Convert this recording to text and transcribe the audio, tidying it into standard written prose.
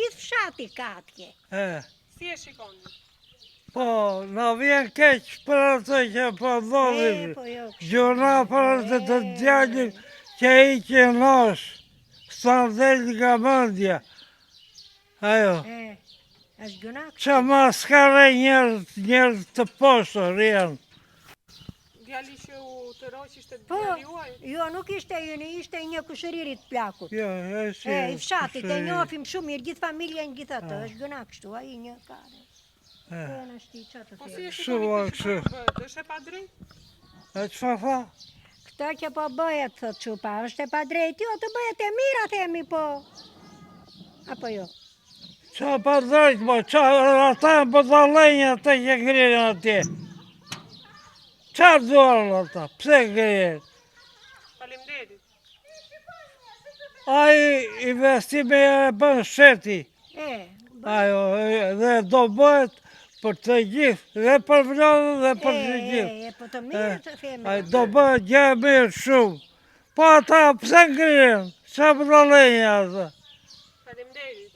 gjithë fshati ka atje. Si e shikoni? Po, na vjen keq për atë që po ndodhi. Gjona për atë të djalin që iqe nosh, sa del nga mendja. Ajo. Është gjuna kështu. Që ma s'kare njerë të poshtër janë. Djali që u të roq ishte Po, djali juaj? jo, nuk ishte jeni, ishte një kushëririt plakut. Jo, I fshatit, e njofim shumë mirë, gjithë familjen, gjithë atë, është gjuna kështu, a i një kare. Po si e shikoni këtë që po bëhet, është e pa drejt? E që fa? Këta që po bëhet, thot Qupa, është e pa drejt, jo, të bëhet e mira, themi, po. Apo jo? Qa pa drejt, mo, qa ata e bëdhalenja të që ngrinë atje. Qa duarë ata, pse ngrinë? Faleminderit. Ai investime e bën shteti. Ajo, dhe do bëhet për të gjithë, dhe për vladë dhe për të gjithë. Po të mirë të themi. Do bëhet gjë e mirë shumë. Po ata pse ngrinë, qa bëdhalenja ata. Faleminderit.